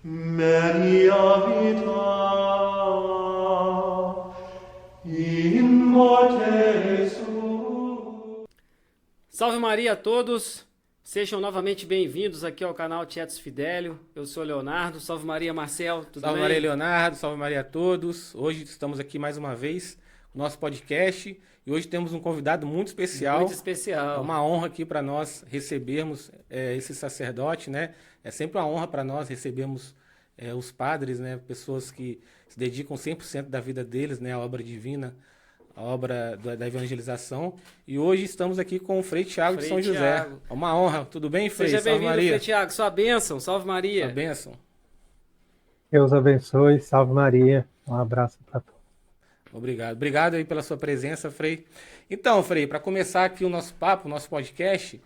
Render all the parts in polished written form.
Maria vita in morte su. Salve Maria a todos, sejam novamente bem-vindos aqui ao canal Tietos Fidelio. Eu sou o Leonardo. Salve Maria, Marcel, tudo Salve Maria bem? Leonardo, salve Maria a todos. Hoje estamos aqui mais uma vez no nosso podcast e hoje temos um convidado muito especial. Muito É especial. uma honra aqui para nós recebermos esse sacerdote, né? É sempre uma honra para nós recebermos os padres, né? Pessoas que se dedicam 100% da vida deles, né? À obra divina, à obra da evangelização. E hoje estamos aqui com o Frei Tiago de Frei São José. Thiago. É uma honra. Tudo bem, Frei? Seja Salve bem-vindo, Frei Maria. Thiago. Sua bênção. Salve Sua Maria. bênção. Deus abençoe, salve Maria. Um abraço para todos. Obrigado. Obrigado aí pela sua presença, Frei. Então, Frei, para começar aqui o nosso papo, o nosso podcast,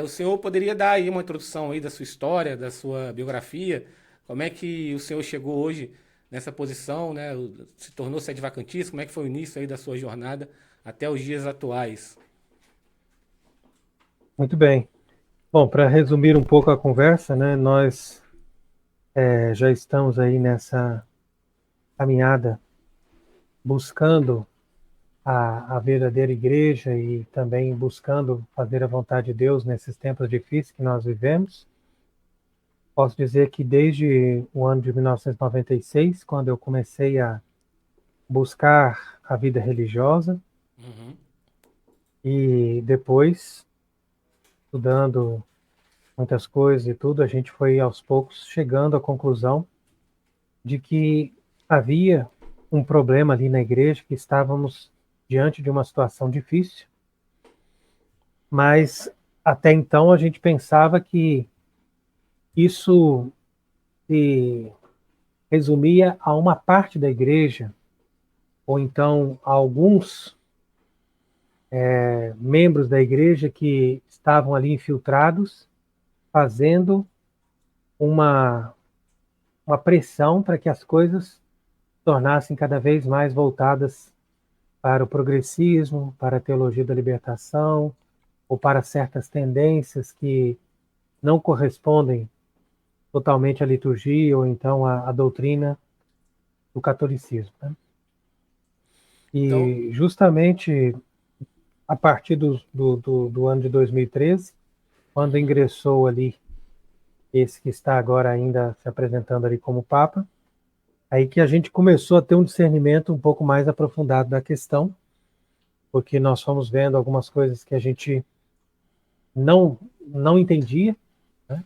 o senhor poderia dar aí uma introdução aí da sua história, da sua biografia, como é que o senhor chegou hoje nessa posição, né? Se tornou sede vacantista, como é que foi o início aí da sua jornada até os dias atuais? Muito bem. Bom, para resumir um pouco a conversa, né, nós já estamos aí nessa caminhada buscando a verdadeira igreja e também buscando fazer a vontade de Deus nesses tempos difíceis que nós vivemos. Posso dizer que desde o ano de 1996, quando eu comecei a buscar a vida religiosa, Uhum. e depois, estudando muitas coisas e tudo, a gente foi aos poucos chegando à conclusão de que havia um problema ali na igreja, que estávamos diante de uma situação difícil, mas até então a gente pensava que isso se resumia a uma parte da igreja, ou então a alguns membros da igreja que estavam ali infiltrados, fazendo uma pressão para que as coisas tornassem cada vez mais voltadas para o progressismo, para a teologia da libertação, ou para certas tendências que não correspondem totalmente à liturgia ou então à doutrina do catolicismo, né? Então, E justamente a partir do ano de 2013, quando ingressou ali esse que está agora ainda se apresentando ali como Papa, aí que a gente começou a ter um discernimento um pouco mais aprofundado da questão, porque nós fomos vendo algumas coisas que a gente não entendia, né?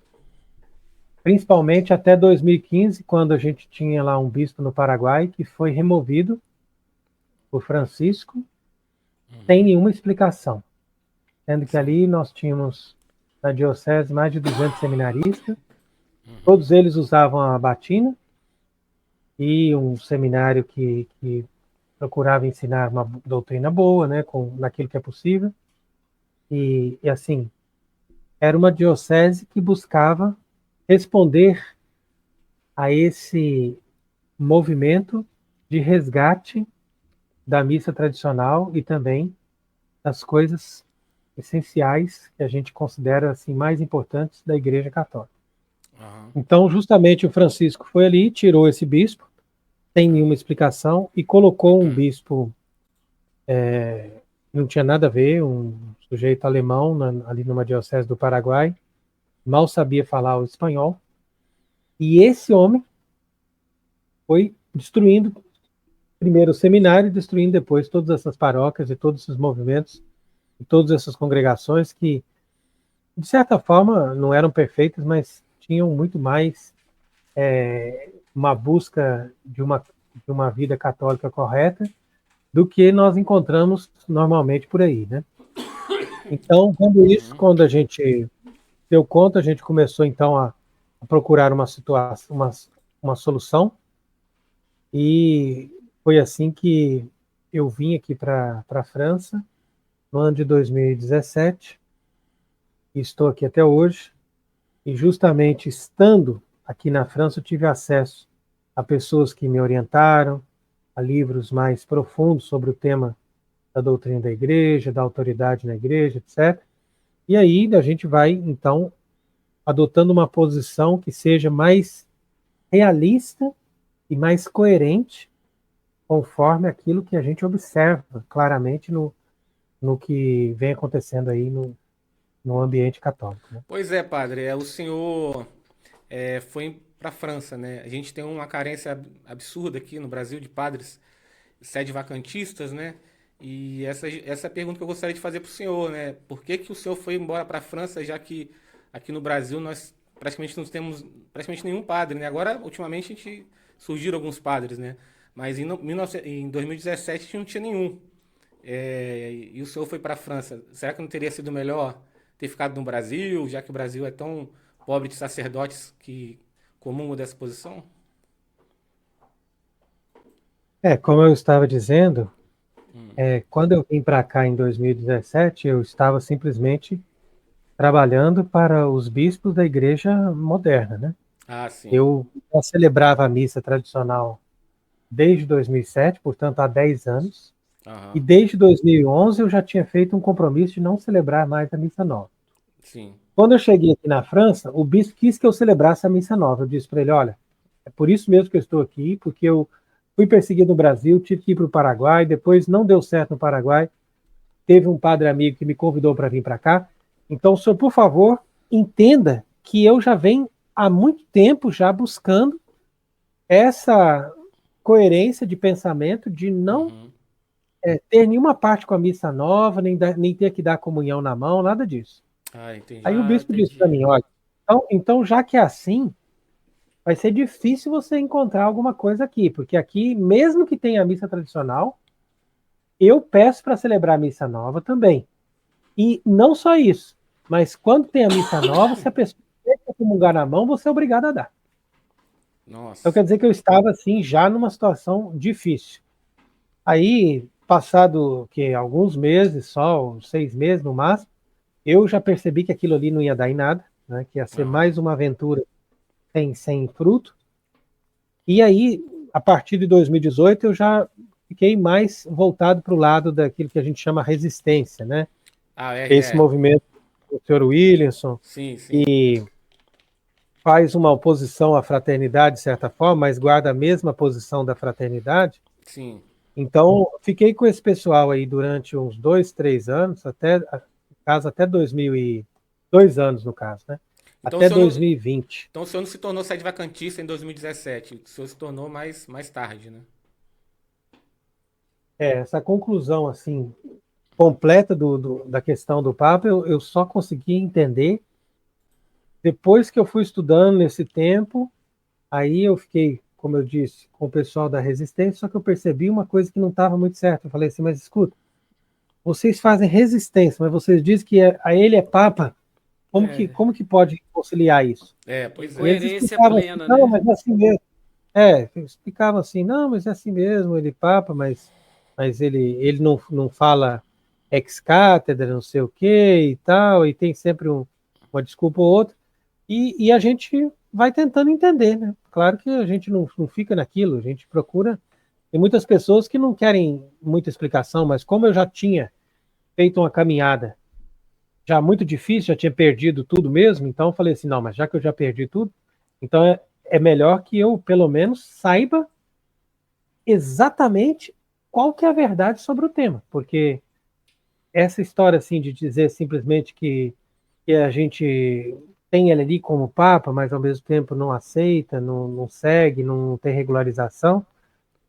Principalmente até 2015, quando a gente tinha lá um bispo no Paraguai que foi removido por Francisco sem nenhuma explicação, sendo que ali nós tínhamos na diocese mais de 200 seminaristas, todos eles usavam a batina, e um seminário que procurava ensinar uma doutrina boa, né, naquilo que é possível. E assim, era uma diocese que buscava responder a esse movimento de resgate da missa tradicional e também das coisas essenciais que a gente considera assim mais importantes da Igreja Católica. uhum. Então, justamente o Francisco foi ali, tirou esse bispo sem nenhuma explicação e colocou um bispo não tinha nada a ver, um sujeito alemão ali numa diocese do Paraguai, mal sabia falar o espanhol, e esse homem foi destruindo primeiro o seminário, destruindo depois todas essas paróquias e todos esses movimentos e todas essas congregações que, de certa forma, não eram perfeitas, mas tinham muito mais uma busca de uma vida católica correta do que nós encontramos normalmente por aí, né? Então, quando a gente deu conta, a gente começou então a procurar uma situação, uma solução, e foi assim que eu vim aqui para a França no ano de 2017 e estou aqui até hoje. E justamente estando aqui na França, eu tive acesso a pessoas que me orientaram, a livros mais profundos sobre o tema da doutrina da igreja, da autoridade na igreja, etc. E aí a gente vai, então, adotando uma posição que seja mais realista e mais coerente conforme aquilo que a gente observa claramente no que vem acontecendo aí no ambiente católico, né? Pois é, padre, o senhor foi para a França, né? A gente tem uma carência absurda aqui no Brasil de padres sede vacantistas, né? E essa é a pergunta que eu gostaria de fazer para o senhor, né? Por que que o senhor foi embora para a França, já que aqui no Brasil nós praticamente não temos praticamente nenhum padre, né? Agora, ultimamente, surgiram alguns padres, né? Mas em 2017 a gente não tinha nenhum. E o senhor foi para a França. Será que não teria sido melhor ter ficado no Brasil, já que o Brasil é tão pobre de sacerdotes que comungam dessa posição? Como eu estava dizendo, quando eu vim para cá em 2017, eu estava simplesmente trabalhando para os bispos da igreja moderna, né? Ah, sim. Eu já celebrava a missa tradicional desde 2007, portanto há 10 anos, e Aham. desde 2011 eu já tinha feito um compromisso de não celebrar mais a missa nova. Sim. Quando eu cheguei aqui na França, o bispo quis que eu celebrasse a missa nova. Eu disse para ele, olha, é por isso mesmo que eu estou aqui, porque eu fui perseguido no Brasil, tive que ir para o Paraguai, depois não deu certo no Paraguai, teve um padre amigo que me convidou para vir para cá. Então, o senhor, por favor, entenda que eu já venho há muito tempo já buscando essa coerência de pensamento, de não Uhum. ter nenhuma parte com a missa nova, nem ter que dar comunhão na mão, nada disso. Ah, entendi. Aí o Ah, bispo disse para entendi. mim, olha, então já que é assim, vai ser difícil você encontrar alguma coisa aqui, porque aqui, mesmo que tenha a missa tradicional, eu peço para celebrar a missa nova também. E não só isso, mas quando tem a missa nova, se a pessoa quer comungar na mão, você é obrigado a dar. Então Nossa. quer dizer que eu estava assim já numa situação difícil. Aí, passado que alguns meses, só uns 6 meses no máximo, eu já percebi que aquilo ali não ia dar em nada, né? Que ia ser Aham. mais uma aventura sem fruto. E aí, a partir de 2018, eu já fiquei mais voltado para o lado daquilo que a gente chama resistência, né? Ah, Esse RE. movimento do Sr. Williamson, Sim, sim. que faz uma oposição à fraternidade, de certa forma, mas guarda a mesma posição da fraternidade. Sim. Então, fiquei com esse pessoal aí durante uns 2, 3 anos, até 2 anos, no caso, né? Então o Até senhor não, 2020. então o senhor não se tornou sede vacantista em 2017. O senhor se tornou mais tarde, né? Essa conclusão, assim, completa da questão do Papa, eu só consegui entender depois que eu fui estudando nesse tempo. Aí eu fiquei, como eu disse, com o pessoal da resistência, só que eu percebi uma coisa que não estava muito certa. Eu falei assim, mas escuta, vocês fazem resistência, mas vocês dizem que a ele é Papa, É, como que pode conciliar isso? Pois é. E eles incoerência explicavam assim, plena, não, né? mas é assim mesmo. Explicavam assim, não, mas é assim mesmo, ele Papa, mas ele não fala ex cátedra, não sei o quê e tal, e tem sempre uma desculpa ou outra. E a gente vai tentando entender, né? Claro que a gente não fica naquilo, a gente procura. Tem muitas pessoas que não querem muita explicação, mas como eu já tinha feito uma caminhada já muito difícil, já tinha perdido tudo mesmo, então eu falei assim, não, mas já que eu já perdi tudo, então é melhor que eu, pelo menos, saiba exatamente qual que é a verdade sobre o tema, porque essa história assim de dizer simplesmente que a gente tem ele ali como papa, mas ao mesmo tempo não aceita, não segue, não tem regularização.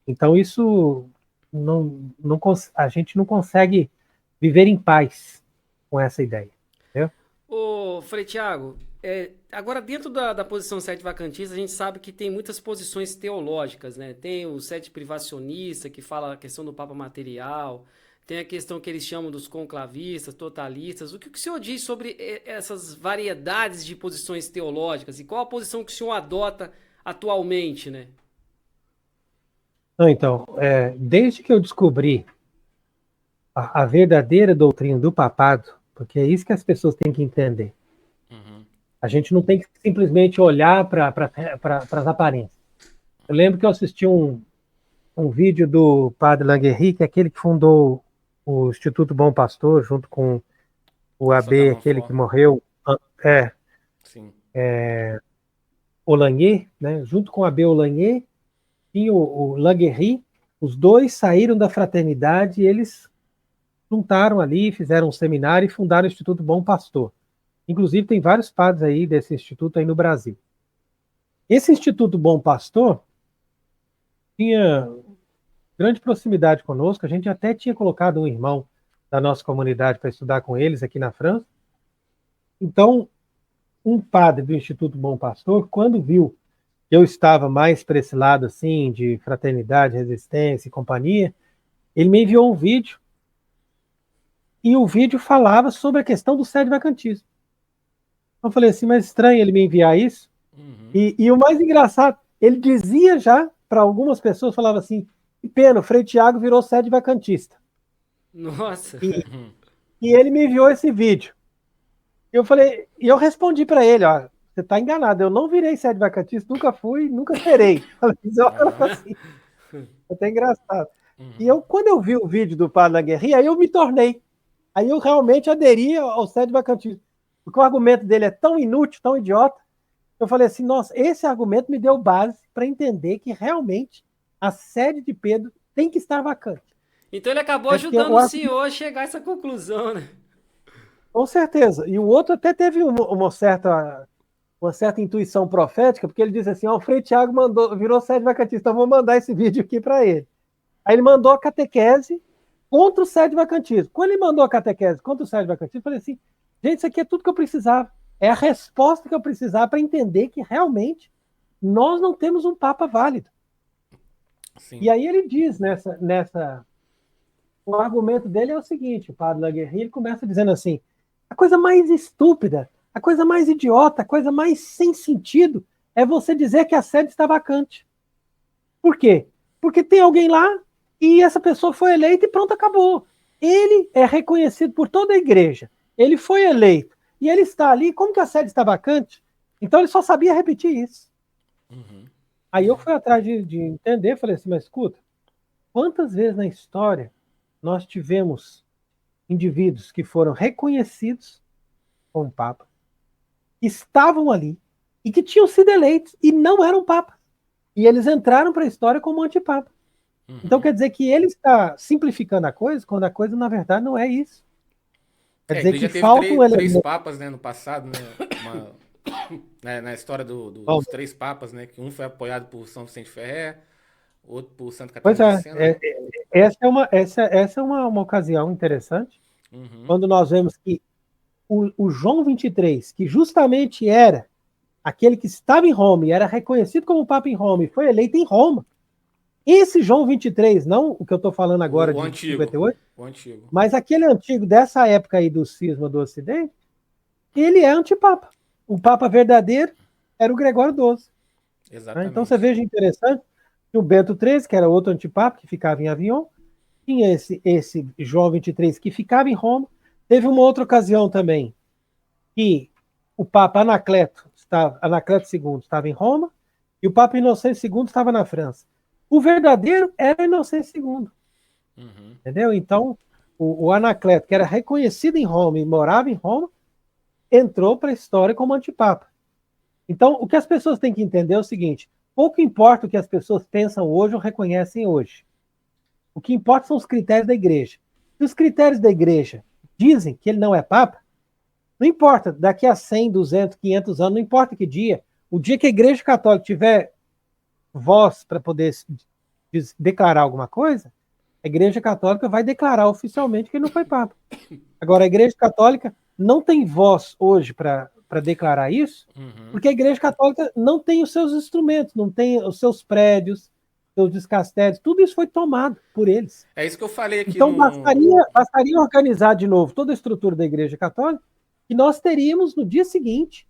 Então isso a gente não consegue viver em paz com essa ideia, entendeu? Ô, Frei Tiago, agora dentro da posição sede vacantista, a gente sabe que tem muitas posições teológicas, né? Tem o sede privacionista, que fala a questão do Papa material, tem a questão que eles chamam dos conclavistas, totalistas. O que o senhor diz sobre essas variedades de posições teológicas e qual a posição que o senhor adota atualmente, né? Não, então, desde que eu descobri a verdadeira doutrina do papado, porque é isso que as pessoas têm que entender. Uhum. A gente não tem que simplesmente olhar para as aparências. Eu lembro que eu assisti um vídeo do padre Languerri, que é aquele que fundou o Instituto Bom Pastor, junto com o Nossa, da AB, aquele que Montfort. morreu. É, Sim. Olanier, né? Junto com a Abbé Olanier, tinha o Laguerre, os dois saíram da fraternidade e eles juntaram ali, fizeram um seminário e fundaram o Instituto Bom Pastor. Inclusive, tem vários padres aí desse instituto aí no Brasil. Esse Instituto Bom Pastor tinha grande proximidade conosco, a gente até tinha colocado um irmão da nossa comunidade para estudar com eles aqui na França. Então, um padre do Instituto Bom Pastor, quando viu que eu estava mais para esse lado assim, de fraternidade, resistência e companhia, ele me enviou um vídeo, e o vídeo falava sobre a questão do sede vacantismo. Eu falei assim, mas estranho ele me enviar isso. E o mais engraçado, ele dizia já para algumas pessoas, falava assim, que pena, o Frei Tiago virou sede vacantista. Nossa. E ele me enviou esse vídeo. Eu falei, e eu respondi para ele, ó, você está enganado, eu não virei sede vacantista, nunca fui, nunca serei. Assim, até engraçado. E quando eu vi o vídeo do Padre Laguerre, aí eu me tornei. Aí eu realmente aderi ao sede vacantismo. Porque o argumento dele é tão inútil, tão idiota, eu falei assim, nossa, esse argumento me deu base para entender que realmente a sede de Pedro tem que estar vacante. Então ele acabou ajudando o senhor a chegar a essa conclusão, né? Com certeza. E o outro até teve uma certa intuição profética, porque ele disse assim, ó, o Frei Tiago virou sede vacantista, então vou mandar esse vídeo aqui para ele. Aí ele mandou a catequese contra o sede vacantismo. Quando ele mandou a catequese contra o sede vacantismo, eu falei assim, gente, isso aqui é tudo que eu precisava. É a resposta que eu precisava para entender que realmente nós não temos um Papa válido. Sim. E aí ele diz o argumento dele é o seguinte, o Padre Laguerre, ele começa dizendo assim, a coisa mais estúpida, a coisa mais idiota, a coisa mais sem sentido é você dizer que a sede está vacante. Por quê? Porque tem alguém lá e essa pessoa foi eleita e pronto, acabou. Ele é reconhecido por toda a igreja. Ele foi eleito e ele está ali, como que a sede está vacante? Então ele só sabia repetir isso. Aí eu fui atrás de entender, falei assim, mas escuta, quantas vezes na história nós tivemos indivíduos que foram reconhecidos como Papa, estavam ali e que tinham sido eleitos e não eram Papa. E eles entraram para a história como antipapa. Então quer dizer que ele está simplificando a coisa, quando a coisa, na verdade, não é isso. Quer dizer que falta um elemento. Três papas, né, no passado, né, na história dos três papas, né, que um foi apoiado por São Vicente Ferrer, outro por Santa Catarina de Sena. Essa é uma ocasião interessante, quando nós vemos que o João 23, que justamente era aquele que estava em Roma e era reconhecido como Papa em Roma e foi eleito em Roma, esse João 23, não o que eu estou falando agora de antigo, 58, o antigo, mas aquele antigo dessa época aí do cisma do Ocidente, ele é antipapa. O Papa verdadeiro era o Gregório XII. Exatamente. Então você veja interessante que o Bento XIII, que era outro antipapa, que ficava em Avignon, tinha esse João 23 que ficava em Roma. Teve uma outra ocasião também que o Papa Anacleto II estava em Roma e o Papa Inocêncio II estava na França. O verdadeiro era Inocêncio II. Entendeu? Então, o Anacleto, que era reconhecido em Roma e morava em Roma, entrou para a história como antipapa. Então, o que as pessoas têm que entender é o seguinte, pouco importa o que as pessoas pensam hoje ou reconhecem hoje. O que importa são os critérios da igreja. Se os critérios da igreja dizem que ele não é papa, não importa, daqui a 100, 200, 500 anos, não importa que dia, o dia que a igreja católica tiver voz para poder declarar alguma coisa, a igreja católica vai declarar oficialmente que ele não foi papa. Agora, a igreja católica não tem voz hoje para declarar isso, porque a igreja católica não tem os seus instrumentos, não tem os seus prédios, seus descastérios, tudo isso foi tomado por eles. É isso que eu falei aqui. Então, bastaria organizar de novo toda a estrutura da igreja católica e nós teríamos, no dia seguinte,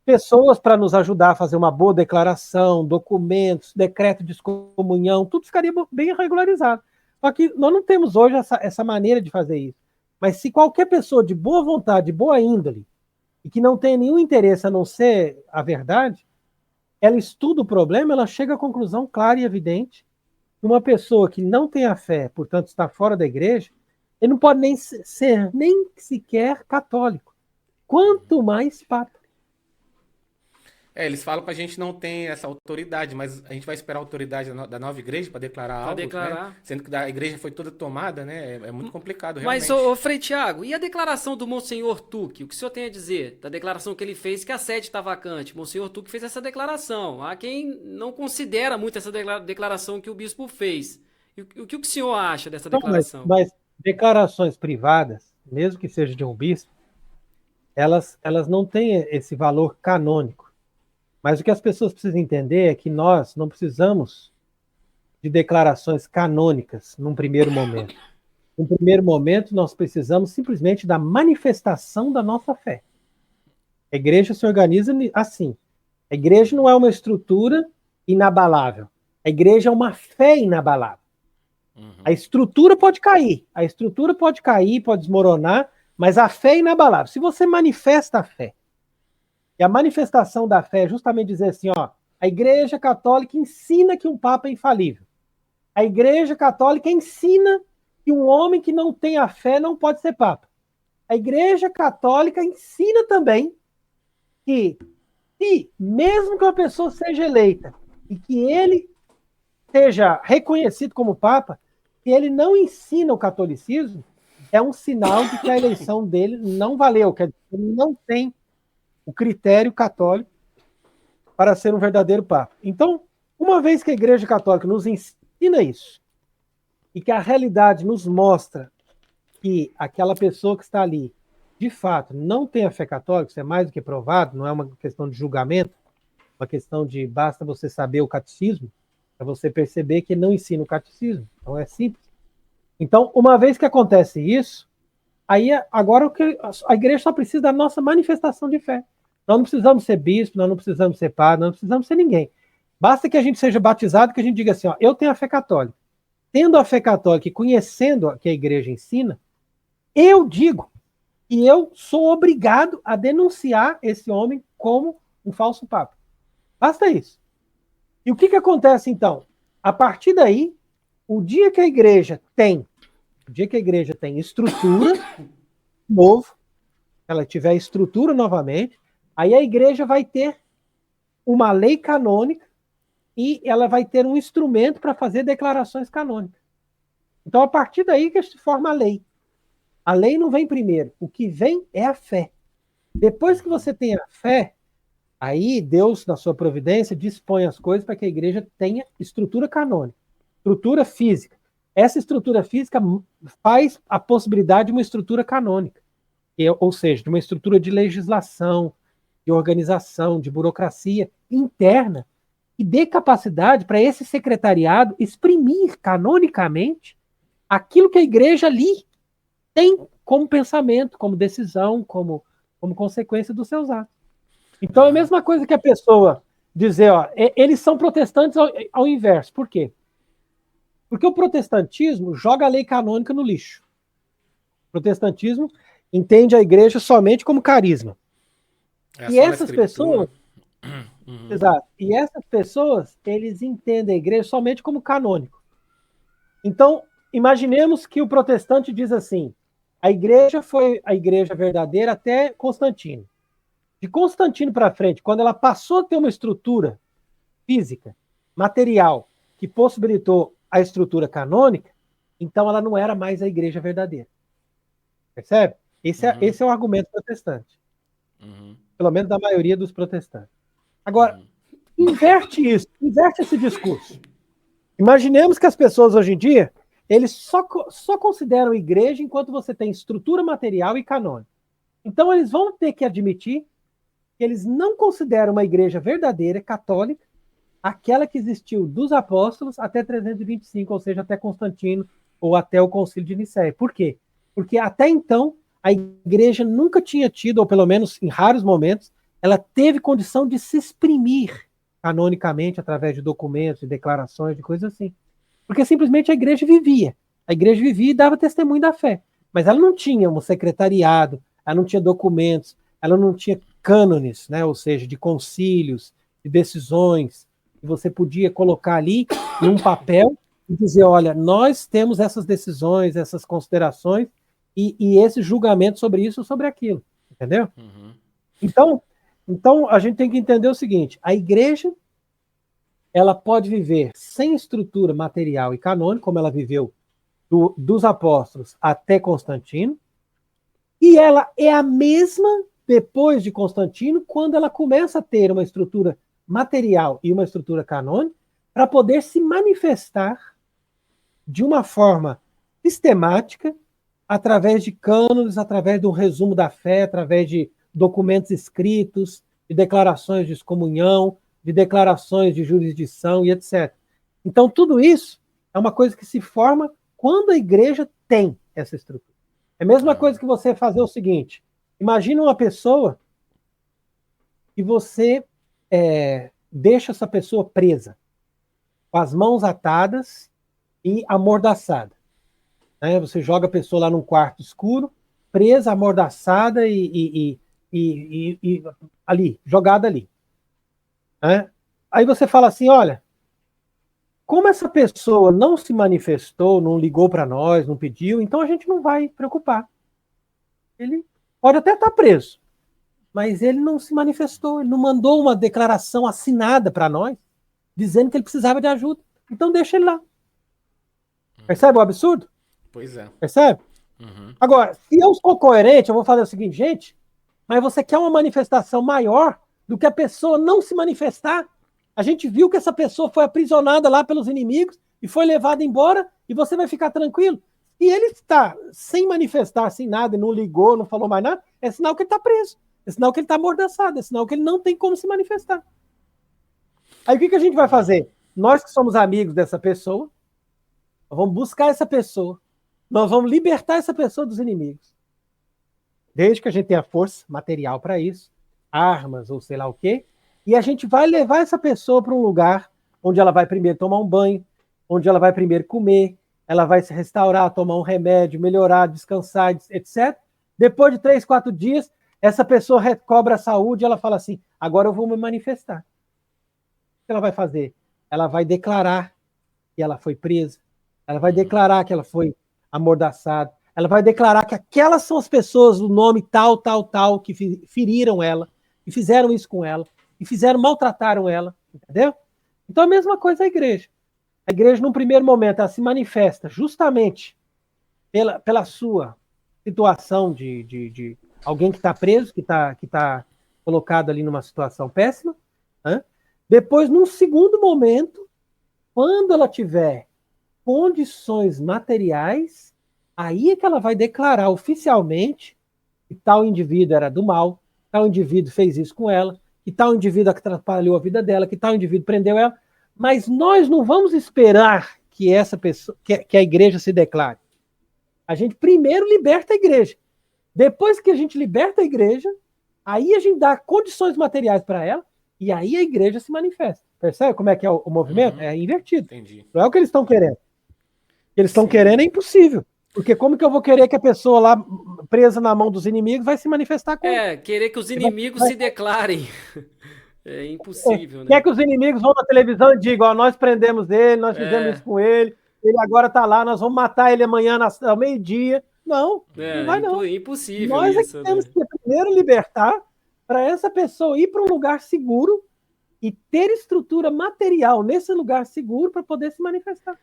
pessoas para nos ajudar a fazer uma boa declaração, documentos, decreto de excomunhão, tudo ficaria bem regularizado. Só que nós não temos hoje essa maneira de fazer isso. Mas se qualquer pessoa de boa vontade, de boa índole, e que não tenha nenhum interesse a não ser a verdade, ela estuda o problema, ela chega à conclusão clara e evidente que uma pessoa que não tem a fé, portanto está fora da igreja, ele não pode nem ser nem sequer católico. Quanto mais papa. Eles falam que a gente não tem essa autoridade, mas a gente vai esperar a autoridade da nova igreja para declarar Pra algo, declarar. né? Sendo que a igreja foi toda tomada, né? É muito complicado, Mas, realmente. ô Frei Tiago, e a declaração do Monsenhor Tuque? O que o senhor tem a dizer da declaração que ele fez que a sede está vacante? Monsenhor Tuque fez essa declaração. Há quem não considera muito essa declaração que o bispo fez. E o que o senhor acha dessa Então, declaração? mas declarações privadas, mesmo que seja de um bispo, elas não têm esse valor canônico. Mas o que as pessoas precisam entender é que nós não precisamos de declarações canônicas num primeiro momento. Num primeiro momento, nós precisamos simplesmente da manifestação da nossa fé. A igreja se organiza assim. A igreja não é uma estrutura inabalável. A igreja é uma fé inabalável. A estrutura pode cair. A estrutura pode cair, pode desmoronar, mas a fé é inabalável. Se você manifesta a fé, e a manifestação da fé é justamente dizer assim, ó, a Igreja Católica ensina que um Papa é infalível. A Igreja Católica ensina que um homem que não tem a fé não pode ser Papa. A Igreja Católica ensina também que, se mesmo que uma pessoa seja eleita e que ele seja reconhecido como Papa, que ele não ensina o catolicismo, é um sinal de que a eleição dele não valeu, que ele não tem o critério católico para ser um verdadeiro Papa. Então, uma vez que a Igreja Católica nos ensina isso, e que a realidade nos mostra que aquela pessoa que está ali, de fato, não tem a fé católica, isso é mais do que provado, não é uma questão de julgamento, uma questão de basta você saber o catecismo, para você perceber que não ensina o catecismo. Então é simples. Então, uma vez que acontece isso, aí agora a igreja só precisa da nossa manifestação de fé. Nós não precisamos ser bispo, nós não precisamos ser padre, nós não precisamos ser ninguém. Basta que a gente seja batizado, que a gente diga assim, ó, eu tenho a fé católica. Tendo a fé católica e conhecendo o que a igreja ensina, eu digo que eu sou obrigado a denunciar esse homem como um falso papa. Basta isso. E o que acontece, então? A partir daí, o dia que a igreja tem estrutura novo, ela tiver estrutura novamente, aí a igreja vai ter uma lei canônica e ela vai ter um instrumento para fazer declarações canônicas. Então, a partir daí que se forma a lei. A lei não vem primeiro. O que vem é a fé. Depois que você tem a fé, aí Deus, na sua providência, dispõe as coisas para que a igreja tenha estrutura canônica, estrutura física. Essa estrutura física faz a possibilidade de uma estrutura canônica, ou seja, de uma estrutura de legislação, de organização, de burocracia interna, e dê capacidade para esse secretariado exprimir canonicamente aquilo que a igreja ali tem como pensamento, como decisão, como consequência dos seus atos. Então é a mesma coisa que a pessoa dizer, ó, eles são protestantes ao inverso. Por quê? Porque o protestantismo joga a lei canônica no lixo. O protestantismo entende a igreja somente como carisma. E essas pessoas, exato, e essas pessoas, eles entendem a igreja somente como canônico. Então, imaginemos que o protestante diz assim, a igreja foi a igreja verdadeira até Constantino. De Constantino para frente, quando ela passou a ter uma estrutura física, material, que possibilitou a estrutura canônica, então ela não era mais a igreja verdadeira. Percebe? Esse é o argumento protestante. Pelo menos da maioria dos protestantes. Agora, inverte isso, inverte esse discurso. Imaginemos que as pessoas hoje em dia, eles só consideram igreja enquanto você tem estrutura material e canônica. Então eles vão ter que admitir que eles não consideram uma igreja verdadeira, católica, aquela que existiu dos apóstolos até 325, ou seja, até Constantino, ou até o Concílio de Nicéia. Por quê? Porque até então, a igreja nunca tinha tido, ou pelo menos em raros momentos, ela teve condição de se exprimir canonicamente através de documentos, de declarações, de coisas assim. Porque simplesmente a igreja vivia. A igreja vivia e dava testemunho da fé. Mas ela não tinha um secretariado, ela não tinha documentos, ela não tinha cânones, né? Ou seja, de concílios, de decisões, que você podia colocar ali num papel e dizer, olha, nós temos essas decisões, essas considerações e esse julgamento sobre isso ou sobre aquilo, entendeu? Então, Então, a gente tem que entender o seguinte: a igreja ela pode viver sem estrutura material e canônica, como ela viveu dos apóstolos até Constantino, e ela é a mesma depois de Constantino, quando ela começa a ter uma estrutura material e uma estrutura canônica, para poder se manifestar de uma forma sistemática, através de cânones, através do resumo da fé, através de documentos escritos, de declarações de excomunhão, de declarações de jurisdição e etc. Então, tudo isso é uma coisa que se forma quando a igreja tem essa estrutura. É a mesma coisa que você fazer o seguinte: imagina uma pessoa e você deixa essa pessoa presa, com as mãos atadas e amordaçada. Né? Você joga a pessoa lá num quarto escuro, presa, amordaçada e ali, jogada ali. Né? Aí você fala assim, olha, como essa pessoa não se manifestou, não ligou para nós, não pediu, então a gente não vai preocupar. Ele pode até estar preso, mas ele não se manifestou, ele não mandou uma declaração assinada para nós, dizendo que ele precisava de ajuda. Então deixa ele lá. Percebe o absurdo? Pois é. Percebe? Uhum. Agora, se eu sou coerente, eu vou fazer o seguinte, gente, mas você quer uma manifestação maior do que a pessoa não se manifestar? A gente viu que essa pessoa foi aprisionada lá pelos inimigos e foi levada embora e você vai ficar tranquilo. E ele está sem manifestar, sem nada, e não ligou, não falou mais nada, é sinal que ele está preso, é sinal que ele está amordaçado, é sinal que ele não tem como se manifestar. Aí o que a gente vai fazer? Nós que somos amigos dessa pessoa, nós vamos buscar essa pessoa, nós vamos libertar essa pessoa dos inimigos. Desde que a gente tenha força material para isso, armas ou sei lá o quê, e a gente vai levar essa pessoa para um lugar onde ela vai primeiro tomar um banho, onde ela vai primeiro comer, ela vai se restaurar, tomar um remédio, melhorar, descansar, etc. Depois de 3, 4 dias, essa pessoa recobra a saúde e ela fala assim, agora eu vou me manifestar. O que ela vai fazer? Ela vai declarar que ela foi presa, ela vai declarar que ela foi amordaçada, ela vai declarar que aquelas são as pessoas do nome tal, tal, tal, que feriram ela, que fizeram isso com ela, que maltrataram ela, entendeu? Então a mesma coisa a igreja. A igreja, num primeiro momento, ela se manifesta justamente pela sua situação de alguém que está preso, que tá colocado ali numa situação péssima. Né? Depois, num segundo momento, quando ela tiver condições materiais, aí é que ela vai declarar oficialmente que tal indivíduo era do mal, tal indivíduo fez isso com ela, que tal indivíduo atrapalhou a vida dela, que tal indivíduo prendeu ela. Mas nós não vamos esperar que essa pessoa, que a igreja se declare. A gente primeiro liberta a igreja. Depois que a gente liberta a igreja, aí a gente dá condições materiais para ela e aí a igreja se manifesta. Percebe como é que é o movimento? É invertido. Entendi. Não é o que eles estão querendo. O que eles estão querendo é impossível. Porque como que eu vou querer que a pessoa lá, presa na mão dos inimigos, vai se manifestar com... Querer que os inimigos se declarem. É impossível, né? Quer que os inimigos vão na televisão e digam, ó, nós prendemos ele, nós fizemos isso com ele agora está lá, nós vamos matar ele amanhã ao meio-dia. Não, não vai não. Impossível nós isso, é que temos que primeiro libertar para essa pessoa ir para um lugar seguro e ter estrutura material nesse lugar seguro para poder se manifestar.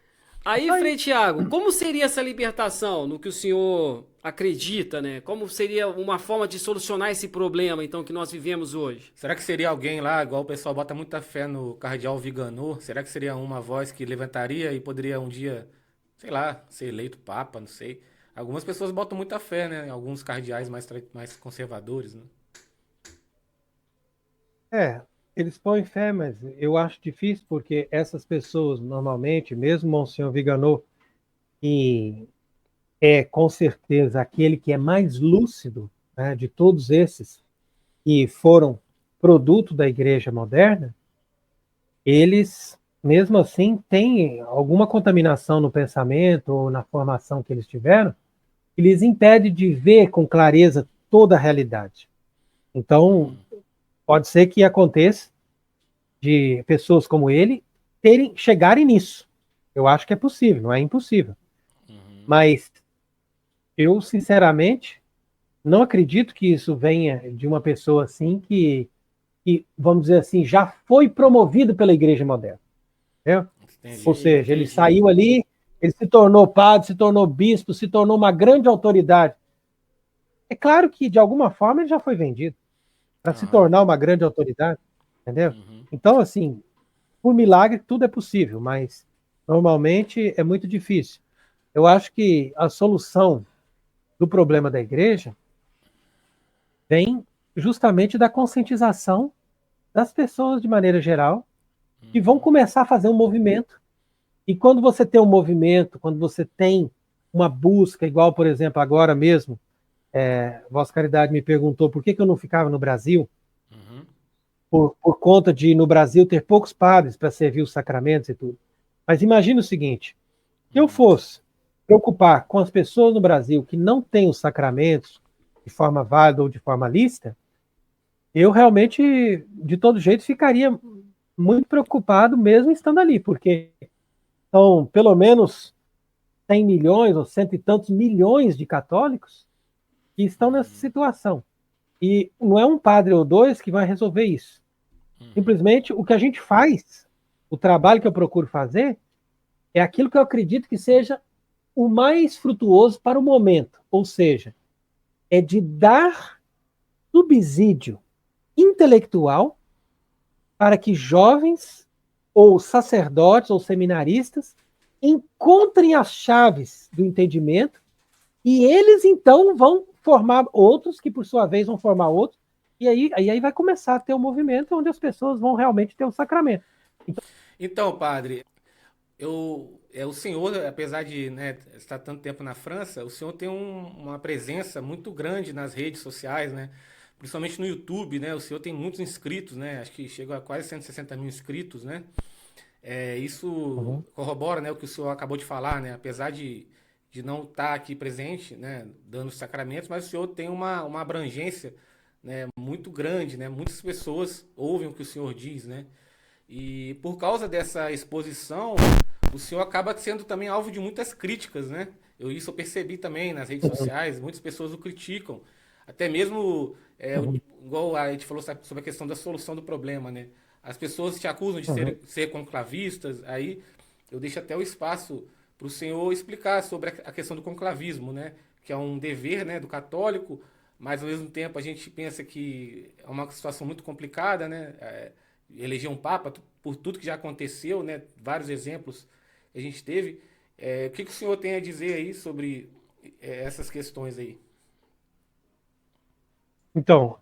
Aí, Frei Tiago, como seria essa libertação no que o senhor acredita, né? Como seria uma forma de solucionar esse problema, então, que nós vivemos hoje? Será que seria alguém lá, igual o pessoal bota muita fé no cardeal Viganò? Será que seria uma voz que levantaria e poderia um dia, sei lá, ser eleito papa, não sei. Algumas pessoas botam muita fé, né? Alguns cardeais mais conservadores, né? Eles põem fé, mas eu acho difícil, porque essas pessoas, normalmente, mesmo Monsenhor Viganò, que é, com certeza, aquele que é mais lúcido, né, de todos esses que foram produto da igreja moderna, eles, mesmo assim, têm alguma contaminação no pensamento ou na formação que eles tiveram, que lhes impede de ver com clareza toda a realidade. Então, pode ser que aconteça de pessoas como ele chegarem nisso. Eu acho que é possível, não é impossível. Mas eu, sinceramente, não acredito que isso venha de uma pessoa assim que que, vamos dizer assim, já foi promovido pela igreja moderna. Entendeu? Entendi, Ou seja, ele entendi. saiu ali, ele se tornou padre, se tornou bispo, se tornou uma grande autoridade. É claro que, de alguma forma, ele já foi vendido para se Aham. tornar uma grande autoridade, entendeu? Uhum. Então, assim, por milagre, tudo é possível, mas normalmente é muito difícil. Eu acho que a solução do problema da igreja vem justamente da conscientização das pessoas de maneira geral, que vão começar a fazer um movimento. E quando você tem um movimento, quando você tem uma busca, igual, por exemplo, agora mesmo, Vossa Caridade me perguntou por que eu não ficava no Brasil, Uhum. por conta de, no Brasil, ter poucos padres para servir os sacramentos e tudo. Mas imagine o seguinte, se eu fosse preocupar com as pessoas no Brasil que não têm os sacramentos de forma válida ou de forma lícita, eu realmente, de todo jeito, ficaria muito preocupado mesmo estando ali, porque são pelo menos 100 milhões ou cento e tantos milhões de católicos que estão nessa situação. E não é um padre ou dois que vai resolver isso. Simplesmente o que a gente faz, o trabalho que eu procuro fazer, é aquilo que eu acredito que seja o mais frutuoso para o momento. Ou seja, é de dar subsídio intelectual para que jovens ou sacerdotes ou seminaristas encontrem as chaves do entendimento e eles então vão formar outros que por sua vez vão formar outros e aí vai começar a ter um movimento onde as pessoas vão realmente ter o sacramento. Então, padre, o senhor, apesar de, né, estar tanto tempo na França, o senhor tem uma presença muito grande nas redes sociais, né? Principalmente no YouTube, né? O senhor tem muitos inscritos, né? Acho que chega a quase 160 mil inscritos, né? Isso Uhum. corrobora, né, o que o senhor acabou de falar, né? Apesar de não estar aqui presente, né, dando os sacramentos, mas o senhor tem uma abrangência, né, muito grande, né? Muitas pessoas ouvem o que o senhor diz, né? E por causa dessa exposição, o senhor acaba sendo também alvo de muitas críticas, né? Isso eu percebi também nas redes Uhum. sociais, muitas pessoas o criticam. Até mesmo, Uhum. igual a gente falou sobre a questão da solução do problema, né? As pessoas te acusam de Uhum. ser conclavistas, aí eu deixo até o espaço para o senhor explicar sobre a questão do conclavismo, né? Que é um dever, né, do católico, mas ao mesmo tempo a gente pensa que é uma situação muito complicada, né? Eleger um papa por tudo que já aconteceu, né? Vários exemplos que a gente teve. O que o senhor tem a dizer aí sobre essas questões aí? Então,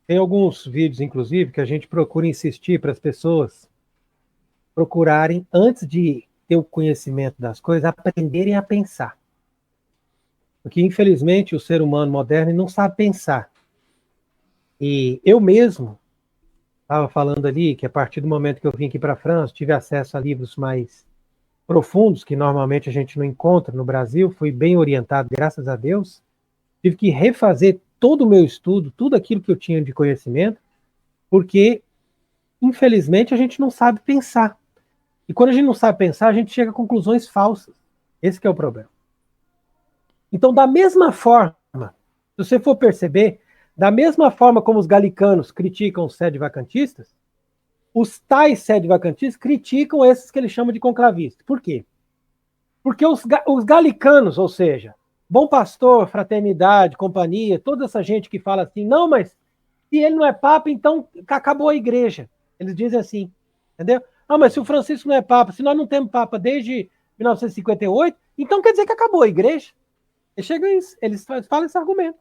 tem alguns vídeos, inclusive, que a gente procura insistir para as pessoas procurarem, antes de ter o conhecimento das coisas, aprenderem a pensar. Porque, infelizmente, o ser humano moderno não sabe pensar. E eu mesmo estava falando ali que, a partir do momento que eu vim aqui para a França, tive acesso a livros mais profundos, que normalmente a gente não encontra no Brasil, fui bem orientado, graças a Deus. Tive que refazer todo o meu estudo, tudo aquilo que eu tinha de conhecimento, porque, infelizmente, a gente não sabe pensar. E quando a gente não sabe pensar, a gente chega a conclusões falsas. Esse que é o problema. Então, da mesma forma, se você for perceber, da mesma forma como os galicanos criticam os sede-vacantistas, os tais sede-vacantistas criticam esses que eles chamam de conclavistas. Por quê? Porque os galicanos, ou seja, Bom Pastor, Fraternidade, Companhia, toda essa gente que fala assim, não, mas se ele não é papa, então acabou a igreja. Eles dizem assim, entendeu? Ah, mas se o Francisco não é papa, se nós não temos papa desde 1958, então quer dizer que acabou a igreja. Eles chegam isso, eles falam esse argumento.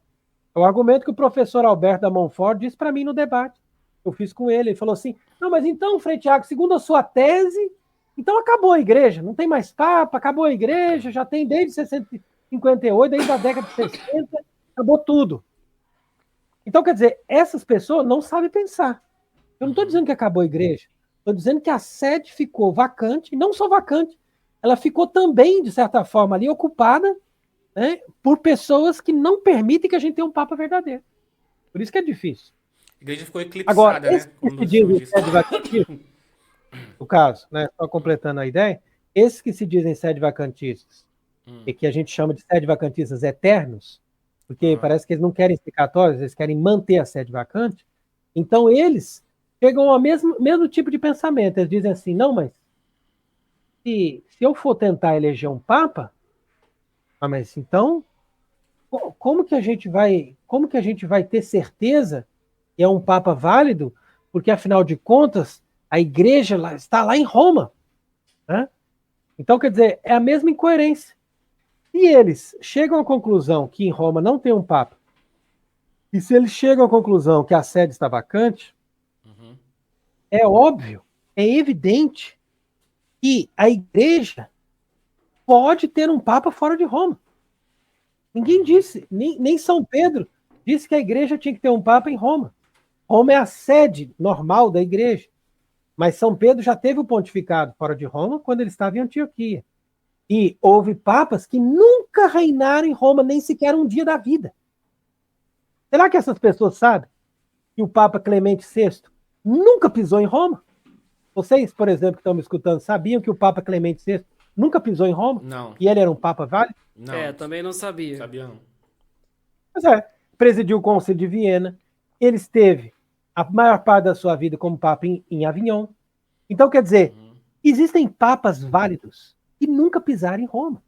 É o argumento que o professor Alberto da Montfort disse para mim no debate. Eu fiz com ele. Ele falou assim: não, mas então, Frei Tiago, segundo a sua tese, então acabou a igreja, não tem mais papa, acabou a igreja, já tem desde 1958, desde a década de 60, acabou tudo. Então, quer dizer, essas pessoas não sabem pensar. Eu não estou dizendo que acabou a igreja, estou dizendo que a sede ficou vacante, e não só vacante, ela ficou também, de certa forma, ali ocupada, né, por pessoas que não permitem que a gente tenha um Papa verdadeiro. Por isso que é difícil. A igreja ficou Agora, eclipsada, esses né? que Como se o senhor dizem disse. sede vacantistas, no caso, né, só completando a ideia, esses que se dizem sede vacantistas, e que a gente chama de sede vacantistas eternos, porque Aham. parece que eles não querem ser católicos, eles querem manter a sede vacante, Então eles chegam ao mesmo tipo de pensamento. Eles dizem assim, não, mas se eu for tentar eleger um papa, mas então como que a gente vai ter certeza que é um papa válido? Porque afinal de contas a igreja está lá em Roma, né? Então quer dizer, é a mesma incoerência. E eles chegam à conclusão que em Roma não tem um papa, e se eles chegam à conclusão que a sede está vacante, é óbvio, é evidente que a igreja pode ter um papa fora de Roma. Ninguém disse, nem São Pedro disse que a igreja tinha que ter um papa em Roma. Roma é a sede normal da igreja. Mas São Pedro já teve o pontificado fora de Roma quando ele estava em Antioquia. E houve papas que nunca reinaram em Roma, nem sequer um dia da vida. Será que essas pessoas sabem que o Papa Clemente VI nunca pisou em Roma? Vocês, por exemplo, que estão me escutando, sabiam que o Papa Clemente VI nunca pisou em Roma? Não. E ele era um Papa válido? Não. Também não sabia. Sabia não. Pois é, presidiu o Concílio de Viena, ele esteve a maior parte da sua vida como Papa em Avignon. Então, quer dizer, existem papas válidos que nunca pisaram em Roma.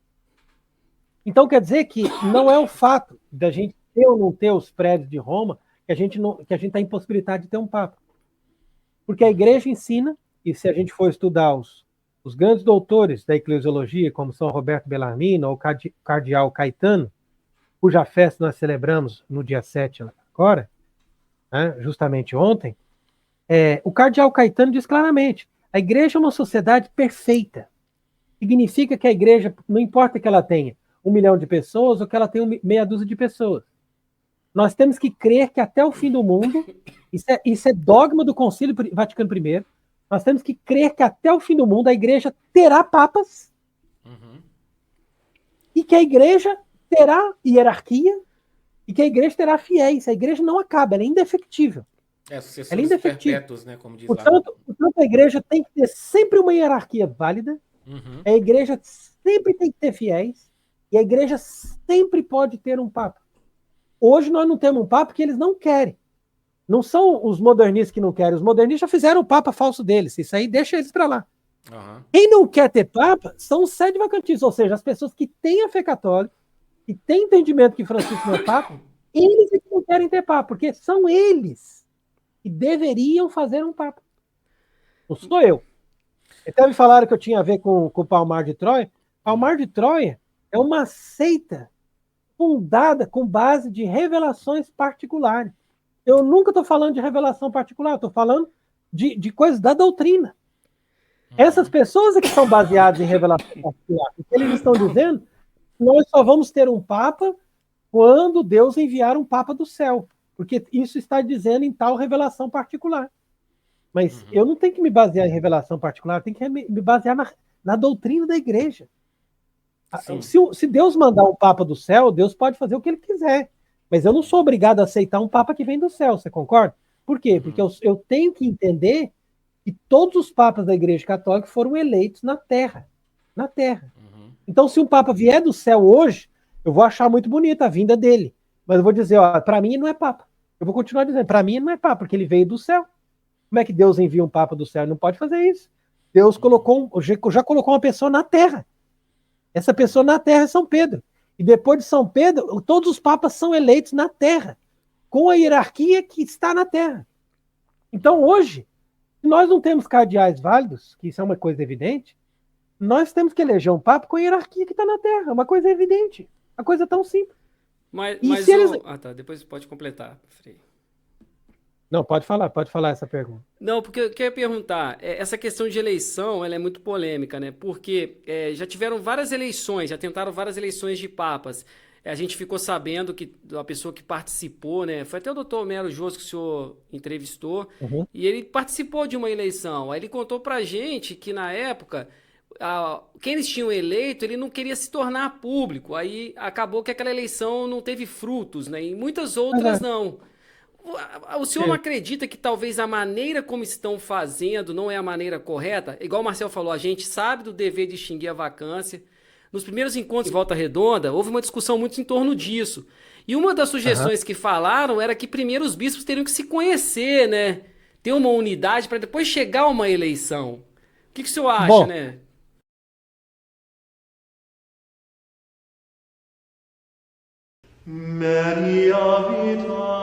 Então, quer dizer que não é o fato da gente ter ou não ter os prédios de Roma que a gente está impossibilitado de ter um papa. Porque a igreja ensina, e se a gente for estudar os grandes doutores da eclesiologia, como São Roberto Bellarmino ou o cardeal Caetano, cuja festa nós celebramos no dia 7 agora, né, justamente ontem, o cardeal Caetano diz claramente, a igreja é uma sociedade perfeita. Significa que a igreja, não importa que ela tenha 1 milhão de pessoas ou que ela tenha meia dúzia de pessoas. Nós temos que crer que até o fim do mundo, isso é dogma do Concílio Vaticano I, nós temos que crer que até o fim do mundo a igreja terá papas e que a igreja terá hierarquia e que a igreja terá fiéis. A igreja não acaba, ela é indefectível. Sucessores perpétuos, né, como diz lá. Portanto, a igreja tem que ter sempre uma hierarquia válida, a igreja sempre tem que ter fiéis e a igreja sempre pode ter um papa. Hoje nós não temos um papa porque eles não querem. Não são os modernistas que não querem. Os modernistas já fizeram o papa falso deles. Isso aí deixa eles para lá. Quem não quer ter papa são os sede vacantistas, ou seja, as pessoas que têm a fé católica, que têm entendimento que Francisco não é papa, eles é que não querem ter papa, porque são eles que deveriam fazer um papa. Não sou eu. Até me falaram que eu tinha a ver com o Palmar de Troia. Palmar de Troia é uma seita fundada com base de revelações particulares. Eu nunca estou falando de revelação particular, estou falando de coisas da doutrina. Essas pessoas é que são baseadas em revelação particular. O que eles estão dizendo, nós só vamos ter um papa quando Deus enviar um papa do céu, porque isso está dizendo em tal revelação particular. Mas eu não tenho que me basear em revelação particular, eu tenho que me basear na doutrina da igreja. Se Deus mandar um papa do céu, Deus pode fazer o que ele quiser. Mas eu não sou obrigado a aceitar um papa que vem do céu, você concorda? Por quê? Porque eu tenho que entender que todos os papas da Igreja Católica foram eleitos na Terra. Na Terra. Então, se um papa vier do céu hoje, eu vou achar muito bonita a vinda dele. Mas eu vou dizer, para mim não é papa. Eu vou continuar dizendo, para mim não é papa, porque ele veio do céu. Como é que Deus envia um papa do céu? Ele não pode fazer isso. Deus já colocou uma pessoa na Terra. Essa pessoa na Terra é São Pedro. E depois de São Pedro, todos os papas são eleitos na Terra, com a hierarquia que está na Terra. Então, hoje, se nós não temos cardeais válidos, que isso é uma coisa evidente, nós temos que eleger um papa com a hierarquia que está na Terra. É uma coisa evidente. Uma coisa tão simples. Mas tá, depois pode completar, Frei. Não, pode falar essa pergunta. Não, porque eu queria perguntar, essa questão de eleição, ela é muito polêmica, né? Porque já tiveram várias eleições, já tentaram várias eleições de papas. A gente ficou sabendo que a pessoa que participou, né? Foi até o doutor Homero Josso que o senhor entrevistou, e ele participou de uma eleição. Aí ele contou pra gente que, na época, quem eles tinham eleito, ele não queria se tornar público. Aí acabou que aquela eleição não teve frutos, né? E muitas outras não. O senhor não acredita que talvez a maneira como estão fazendo não é a maneira correta? Igual o Marcel falou, a gente sabe do dever de extinguir a vacância, Nos primeiros encontros em Volta Redonda, houve uma discussão muito em torno disso. E uma das sugestões que falaram era que primeiro os bispos teriam que se conhecer, né? Ter uma unidade para depois chegar a uma eleição. O que o senhor acha, Bom, né? Maria vita